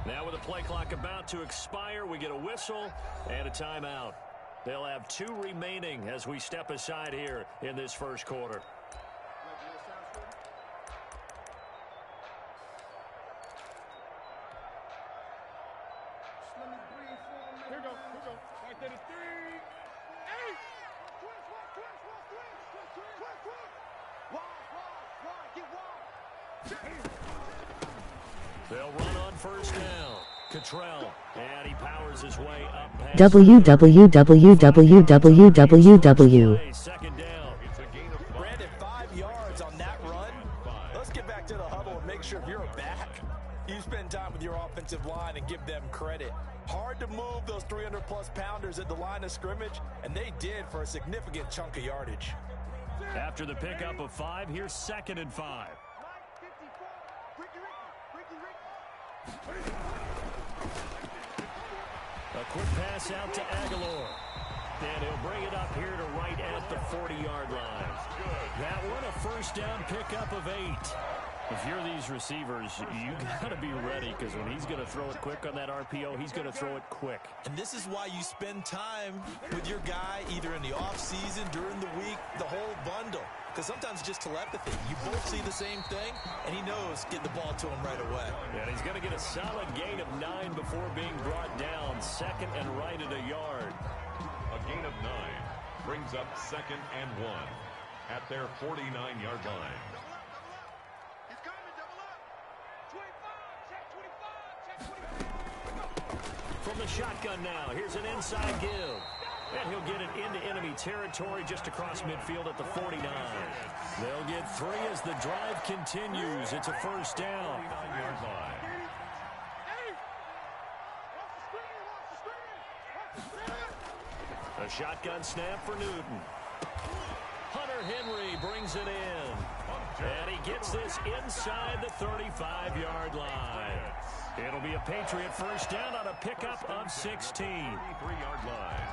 Now with the play clock about to expire, we get a whistle and a timeout. They'll have 2 remaining as we step aside here in this first quarter. Here we go. Right there to 3. Hey! They'll run on first down. Cottrell, and he powers his way up past www. Second down. Brandon, 5 yards on that run. Let's get back to the huddle and make sure if you're a back, you spend time with your offensive line and give them credit. Hard to move those 300-plus pounders at the line of scrimmage, and they did for a significant chunk of yardage. After the pickup of 5, here's 2nd and 5. A quick pass out to Aguilar. And he'll bring it up here to right at the 40-yard line. That one a first down pickup of 8. If you're these receivers, you got to be ready, because when he's going to throw it quick on that RPO, he's going to throw it quick. And this is why you spend time with your guy either in the offseason, during the week, the whole bundle. Because sometimes it's just telepathy. You both see the same thing, and he knows get the ball to him right away. And he's going to get a solid gain of 9 before being brought down. 2nd and right at a yard. A gain of 9 brings up 2nd and 1 at their 49-yard line. From the shotgun now, here's an inside give. And he'll get it into enemy territory just across midfield at the 49. They'll get 3 as the drive continues. It's a first down. A shotgun snap for Newton. Hunter Henry brings it in. And he gets this inside the 35-yard line. It'll be a Patriot first down on a pickup of 16. 33-yard line.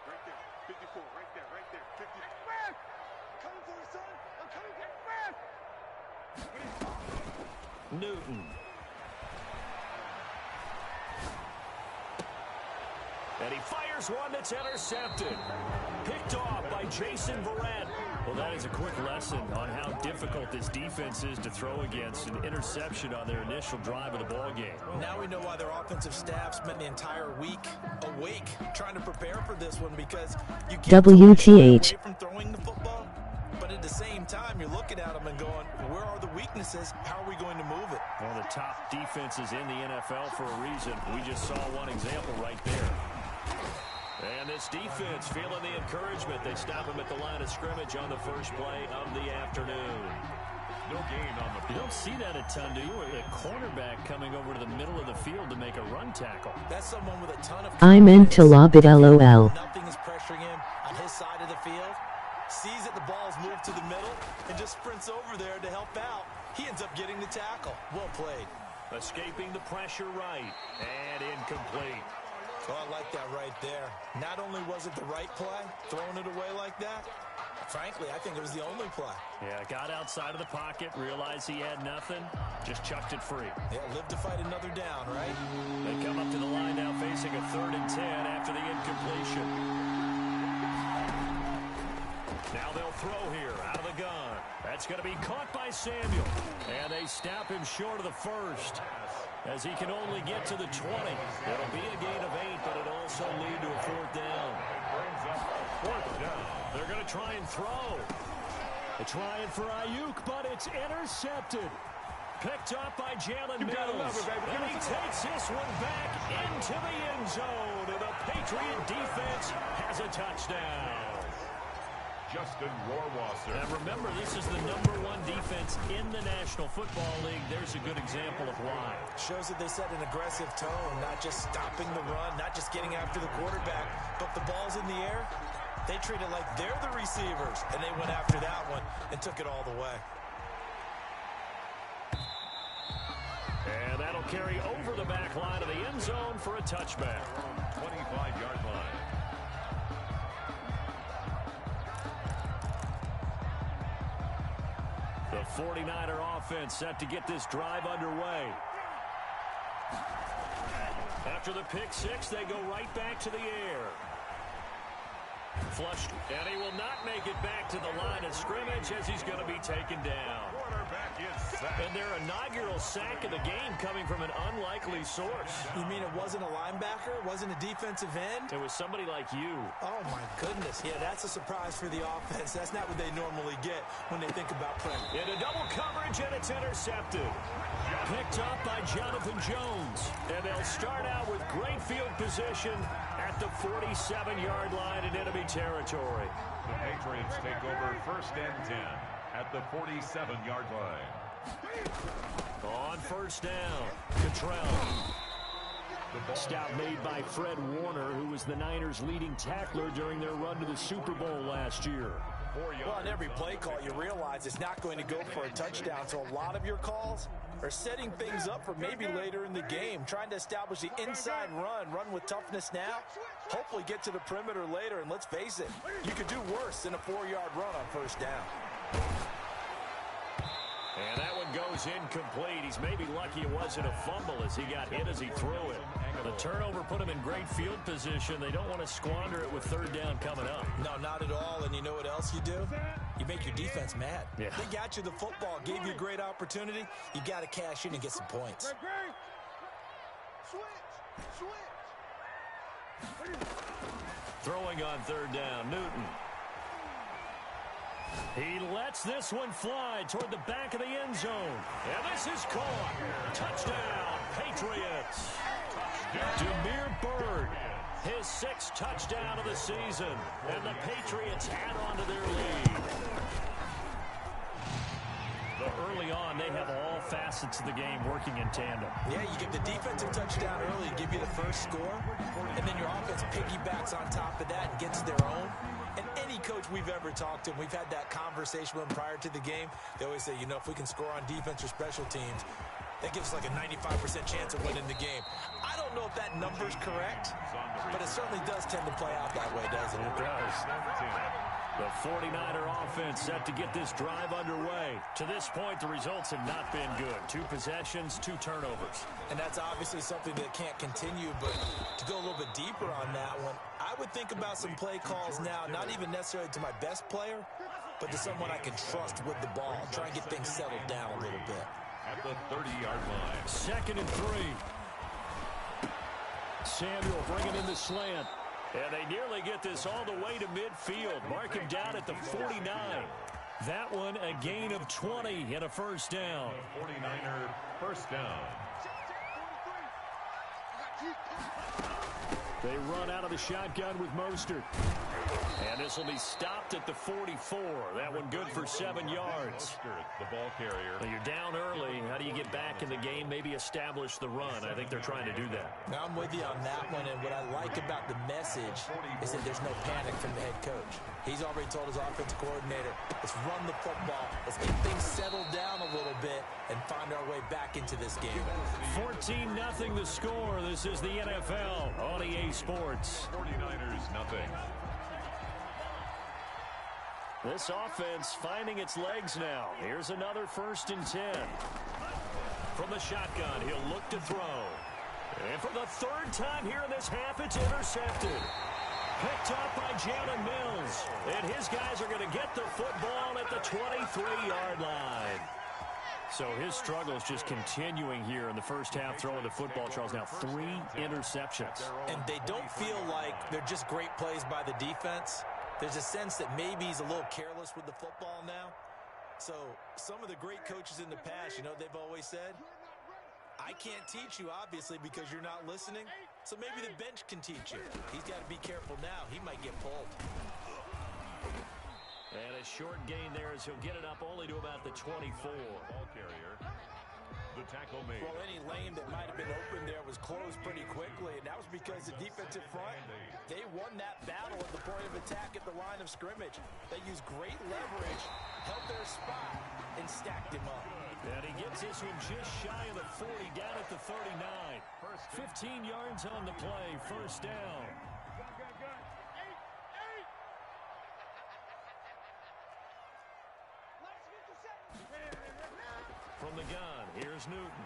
Right there, 54, right there, 50. I'm coming for you, son. I'm coming for you. Newton. And he fires one that's intercepted. Picked off by Jason Verrett. Well, that is a quick lesson on how difficult this defense is to throw against. An interception on their initial drive of the ball game. Now we know why their offensive staff spent the entire week awake trying to prepare for this one, because you can't WTH. away from throwing the football, but at the same time you're looking at them and going, where are the weaknesses? How are we going to move it? One of the top defenses in the NFL for a reason. We just saw one example right there. And this defense feeling the encouragement. They stop him at the line of scrimmage on the first play of the afternoon. No gain on the play. You don't see that a ton, do you? A cornerback coming over to the middle of the field to make a run tackle. That's someone with a ton of I meant to lob it, LOL. Nothing is pressuring him on his side of the field. Sees that the ball's moved to the middle and just sprints over there to help out. He ends up getting the tackle. Well played. Escaping the pressure right. And incomplete. Oh, I like that right there. Not only was it the right play, throwing it away like that, frankly, I think it was the only play. Yeah, got outside of the pocket, realized he had nothing, just chucked it free. Yeah, live to fight another down, right? They come up to the line now facing a 3rd and 10 after the incompletion. Now they'll throw here out of the gun. That's going to be caught by Samuel. And they snap him short of the first, as he can only get to the 20. It'll be a gain of 8, but it'll also lead to a 4th down. Brings up 4th down. They're going to try and throw. They're trying for Ayuk, but it's intercepted. Picked up by Jalen Mills. And he takes this one back into the end zone. And the Patriot defense has a touchdown. Justin Rohrwasser. And remember, this is the #1 defense in the National Football League. There's a good example of why. Shows that they set an aggressive tone, not just stopping the run, not just getting after the quarterback, but the ball's in the air. They treat it like they're the receivers, and they went after that one and took it all the way. And that'll carry over the back line of the end zone for a touchback. 25-yard line. The 49er offense set to get this drive underway. After the pick six, they go right back to the air. Flushed, and he will not make it back to the line of scrimmage as he's going to be taken down. And their inaugural sack of the game coming from an unlikely source. You mean it wasn't a linebacker? It wasn't a defensive end? It was somebody like you. Oh, my goodness. Yeah, that's a surprise for the offense. That's not what they normally get when they think about print. Into double coverage, and it's intercepted. Picked up by Jonathan Jones. And they'll start out with great field position at the 47-yard line in enemy territory. The Patriots take over 1st and 10 at the 47-yard line. On first down, Cottrell. Stop made by Fred Warner, who was the Niners' leading tackler during their run to the Super Bowl last year. Well, on every play call, you realize it's not going to go for a touchdown, so a lot of your calls are setting things up for maybe later in the game, trying to establish the inside run with toughness now, hopefully get to the perimeter later, and let's face it, you could do worse than a 4-yard run on first down. And that one goes incomplete. He's maybe lucky it wasn't a fumble as he got hit as he threw it. The turnover put him in great field position. They don't want to squander it with third down coming up. No, not at all. And you know what else you do? You make your defense mad. Yeah. They got you the football, gave you a great opportunity. You got to cash in and get some points. Throwing on third down, Newton. He lets this one fly toward the back of the end zone. And this is caught. Touchdown, Patriots. Demir Bird, his 6th touchdown of the season. And the Patriots add on to their lead. Early on, they have all facets of the game working in tandem. Yeah, you give the defensive touchdown early, give you the first score, and then your offense piggybacks on top of that and gets their own. And any coach we've ever talked to, and we've had that conversation with them prior to the game, they always say, you know, if we can score on defense or special teams, that gives us like a 95% chance of winning the game. I don't know if that number's correct, but it certainly does tend to play out that way, doesn't it? It does. The 49er offense set to get this drive underway. To this point, the results have not been good. 2 possessions, 2 turnovers. And that's obviously something that can't continue, but to go a little bit deeper on that one, I would think about some play calls now, not even necessarily to my best player, but to someone I can trust with the ball. Try and get things settled down a little bit. At the 30-yard line. 2nd and 3. Samuel bringing in the slant. And they nearly get this all the way to midfield. Mark him down at the 49. That one a gain of 20 and a first down. 49er first down. They run out of the shotgun with Mostert. And this will be stopped at the 44. That one good for 7 yards. The ball carrier. Well, you're down early. How do you get back in the game? Maybe establish the run. I think they're trying to do that. Now, I'm with you on that one, and what I like about the message is that there's no panic from the head coach. He's already told his offensive coordinator, let's run the football, let's get things settled down a little bit and find our way back into this game. 14-0 the score. This is the NFL on EA Sports. 49ers nothing. This offense finding its legs now. Here's another 1st and 10. From the shotgun, he'll look to throw. And for the 3rd time here in this half, it's intercepted. Picked up by Jalen Mills. And his guys are going to get the football at the 23-yard line. So his struggle is just continuing here in the first half, throwing the football, Charles. Now 3 interceptions. And they don't feel like they're just great plays by the defense. There's a sense that maybe he's a little careless with the football now. So some of the great coaches in the past, you know, they've always said, I can't teach you, obviously, because you're not listening. So maybe the bench can teach you. He's got to be careful now. He might get pulled. And a short gain there as he'll get it up only to about the 24. Ball carrier. The tackle made. Well, any lane that might have been open there was closed pretty quickly, and that was because the defensive front, they won that battle at the point of attack at the line of scrimmage. They used great leverage, held their spot, and stacked him up. And he gets this one just shy of the 40, down at the 39. 15 yards on the play, first down. from the gun. Here's Newton.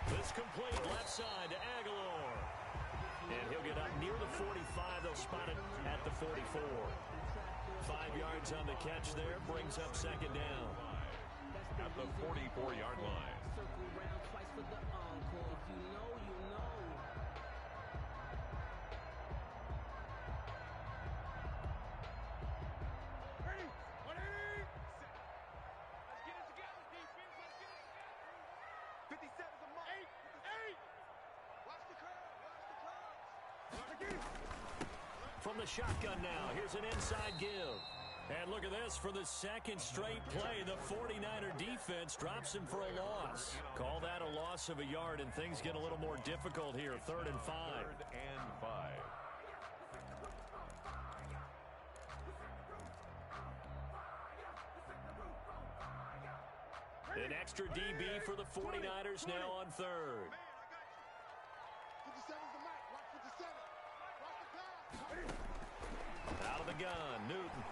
This complete left side to Aguilar. And he'll get up near the 45. They'll spot it at the 44. 5 yards on the catch there. Brings up second down. At the 44-yard line. Circle round twice for the encore. If you know, you know. Ready? 180. Let's get it together, defense. Let's get it together. 57 is a mark. 8. Watch the curve. Watch the curve. From the shotgun now, here's an inside give. And look at this, for the second straight play, the 49er defense drops him for a loss. Call that a loss of a yard, and things get a little more difficult here, 3rd and 5. 3rd and 5. An extra DB for the 49ers now on 3rd. 57 is the mark. Watch 57. Watch the pass. Out of the gun, Newton.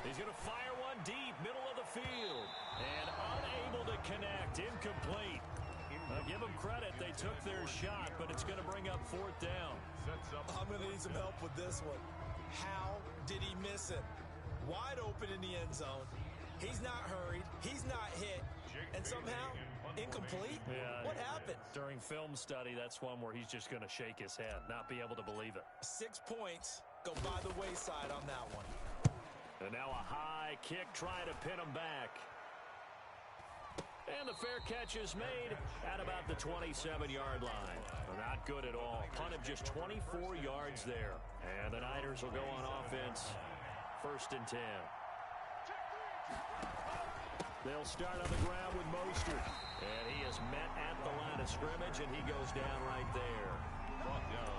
He's going to fire one deep, middle of the field. And unable to connect, incomplete. Give them credit, they took their shot, but it's going to bring up 4th down. I'm going to need some help with this one. How did he miss him? Wide open in the end zone. He's not hurried. He's not hit. And somehow, incomplete? Yeah, what happened? During film study, that's one where he's just going to shake his head, not be able to believe it. 6 points go by the wayside on that one. And now a high kick trying to pin him back. And the fair catch is made at about the 27-yard line. Not good at all. Punt of just 24 yards there. And the Niners will go on offense. 1st and 10. They'll start on the ground with Mostert. And he is met at the line of scrimmage, and he goes down right there.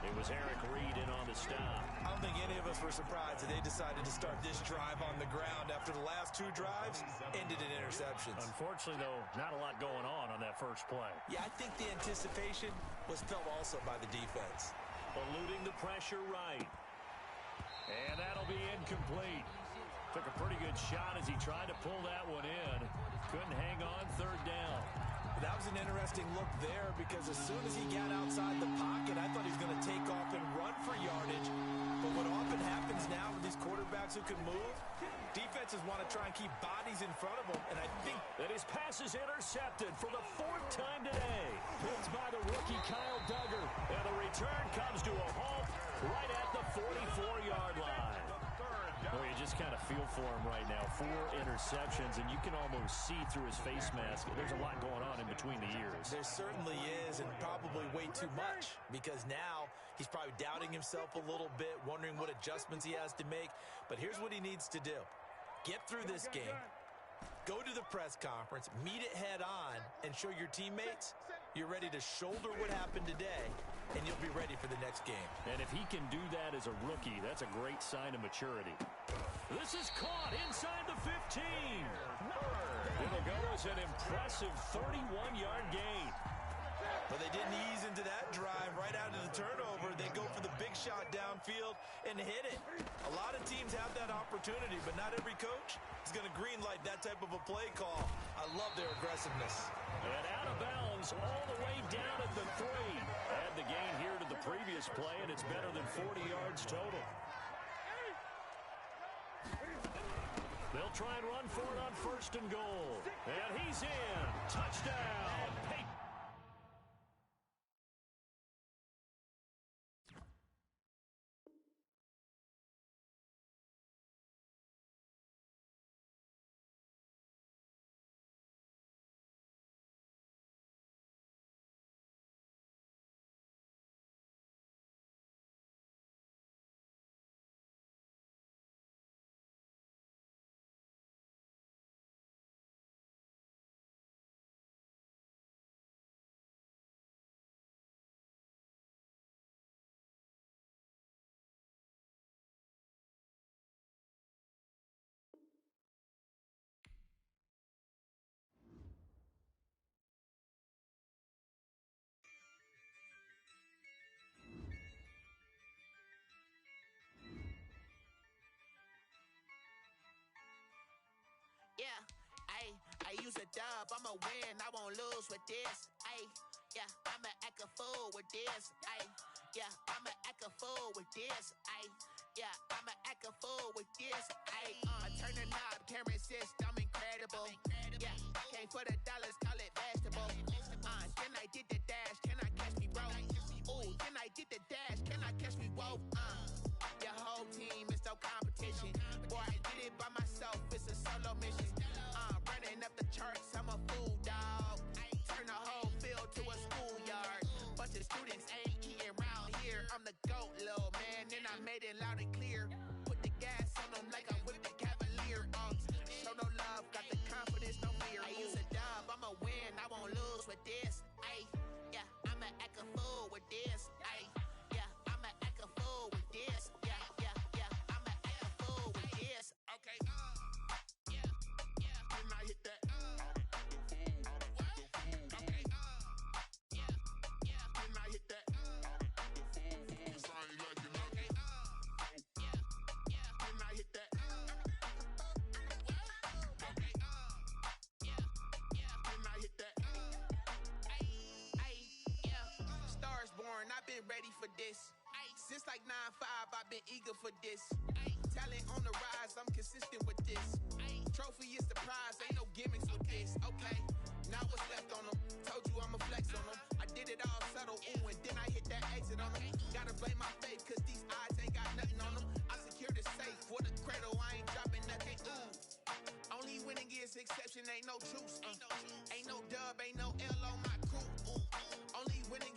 It was Eric Reed in on the stop. I don't think any of us were surprised that they decided to start this drive on the ground after the last 2 drives ended in interceptions. Unfortunately, though, not a lot going on that first play. Yeah, I think the anticipation was felt also by the defense. Eluding the pressure right. And that'll be incomplete. Took a pretty good shot as he tried to pull that one in. Couldn't hang on, 3rd down. That was an interesting look there because as soon as he got outside the pocket, I thought he was going to take off and run for yardage. But what often happens now with these quarterbacks who can move, defenses want to try and keep bodies in front of them. And I think that his pass is intercepted for the 4th time today. Pulled by the rookie Kyle Duggar. And the return comes to a halt right at the 44-yard line. Well, you just kind of feel for him right now. 4 interceptions, and you can almost see through his face mask. There's a lot going on in between the ears. There certainly is, and probably way too much, because now he's probably doubting himself a little bit, wondering what adjustments he has to make. But here's what he needs to do. Get through this game, go to the press conference, meet it head on, and show your teammates you're ready to shoulder what happened today, and you'll be ready for the next game. And if he can do that as a rookie, that's a great sign of maturity. This is caught inside the 15. It'll go as an impressive 31-yard gain. But they didn't ease into that drive right out of the turnover. They go for the big shot downfield and hit it. A lot of teams have that opportunity, but not every coach is going to greenlight that type of a play call. I love their aggressiveness. And out of bounds all the way down at the 3. Add the gain here to the previous play, and it's better than 40 yards total. They'll try and run for it on 1st and goal. And he's in. Touchdown. dub, I'ma win, I won't lose with this. Ayy, yeah, I'ma act a fool with this. Ayy, yeah, I'ma act a fool with this. Ayy, yeah, I'ma act a fool with this. Ayy, I turn the knob, can't resist, I'm incredible. Yeah, came for the dollars, call it vegetable. Then I did the dash, can I catch me, bro? Ooh, then I did the dash, can I catch me, whoa? Your whole team is no competition. Boy, I did it by myself, it's a solo mission. Running up the charts, I'm a fool, dog. Turn the whole field to a schoolyard. Bunch of students ain't eating round here. I'm the GOAT, little man, and I made it loud and clear. Put the gas on them like I'm with the Cavalier. Show no love, got the confidence, no fear. I use a dub, I'ma win, I won't lose with this. Ayy, yeah, I'ma act a fool with this. Ayy, yeah, I'ma act a fool with this. Yeah, yeah, yeah, I'ma act a fool with this. Okay, yeah, yeah, when I hit that. Okay, yeah, yeah, when I hit that. Okay, yeah, yeah, when I hit that. Okay, yeah, yeah, when I hit that. Ay, yeah. Stars born, I've been ready for this. Since like 9-5, I've been eager for this. Talent on the rise, I'm consistent with this. Trophy is the prize, ain't no gimmicks with this. Okay, now what's left on them? Told you I'ma flex on them. I did it all subtle, ooh, and then I hit that exit on them. Gotta blame my faith, cause these eyes ain't got nothing on them. I secured the safe for the cradle, I ain't dropping nothing, ooh. Only winning is exception, ain't no truce. Ain't no dub, ain't no L on my crew. Only winning